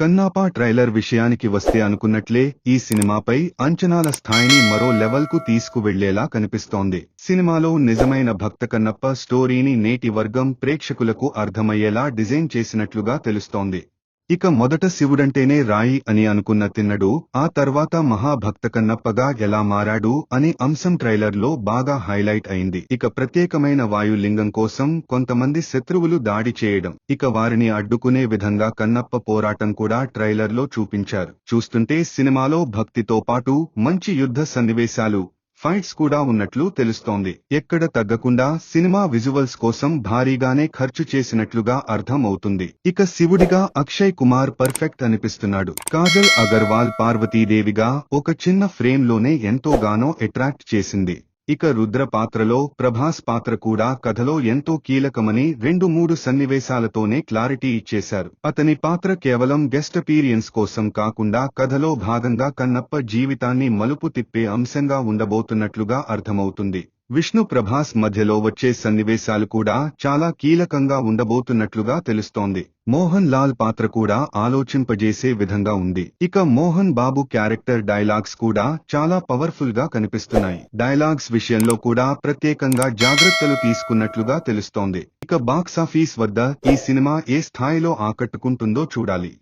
కన్నాపా trailer విషయానికి వస్తే అనుకున్నట్లే ఈ సినిమాపై అంచనాల స్థాయిని మరో లెవెల్కు తీసుకువెళ్లేలా కనిపిస్తోంది. సినిమాలో నిజమైన భక్త కన్నప్ప స్టోరీని నేటి వర్గం ప్రేక్షకులకు అర్థమయ్యేలా డిజైన్ చేసినట్లుగా తెలుస్తోంది. ఇక మొదట శివుడంటేనే రాయి అని అనుకున్న తిన్నడు ఆ తర్వాత మహాభక్త కన్నప్పగా ఎలా మారాడు అనే అంశం ట్రైలర్లో బాగా హైలైట్ అయింది. ఇక ప్రత్యేకమైన వాయులింగం కోసం కొంతమంది శత్రువులు దాడి చేయడం, ఇక వారిని అడ్డుకునే విధంగా కన్నప్ప పోరాటం కూడా ట్రైలర్లో చూపించారు. చూస్తుంటే సినిమాలో భక్తితో పాటు మంచి యుద్ధ సన్నివేశాలు, ఫైట్స్ కూడా ఉన్నట్లు తెలుస్తోంది. ఎక్కడ తగ్గకుండా సినిమా విజువల్స్ కోసం భారీగానే ఖర్చు చేసినట్లుగా అర్థం అవుతుంది. ఇక శివుడిగా అక్షయ్ కుమార్ పర్ఫెక్ట్ అనిపిస్తున్నాడు. కాజల్ అగర్వాల్ పార్వతీదేవిగా ఒక చిన్న ఫ్రేమ్ లోనే ఎంతోగానో అట్రాక్ట్ చేసింది. ఇక రుద్ర పాత్రలో ప్రభాస్ పాత్ర కూడా కథలో ఎంతో కీలకమని 2-3 సన్నివేశాలతోనే క్లారిటీ ఇచ్చేశారు. అతని పాత్ర కేవలం గెస్ట్ అపీరియన్స్ కోసం కాకుండా కథలో భాగంగా కన్నప్ప జీవితాన్ని మలుపు తిప్పే అంశంగా ఉండబోతున్నట్లుగా అర్థమవుతుంది. విష్ణు ప్రభాస్ మధ్యలో వచ్చే సన్నివేశాలు కూడా చాలా కీలకంగా ఉండబోతున్నట్లుగా తెలుస్తోంది. మోహన్ లాల్ పాత్ర కూడా ఆలోచింపజేసే విధంగా ఉంది. ఇక మోహన్ బాబు క్యారెక్టర్ డైలాగ్స్ కూడా చాలా పవర్ఫుల్ గా కనిపిస్తున్నాయి. డైలాగ్స్ విషయంలో కూడా ప్రత్యేకంగా జాగ్రత్తలు తీసుకున్నట్లుగా తెలుస్తోంది. ఇక బాక్సాఫీస్ వద్ద ఈ సినిమా ఏ స్థాయిలో ఆకట్టుకుంటుందో చూడాలి.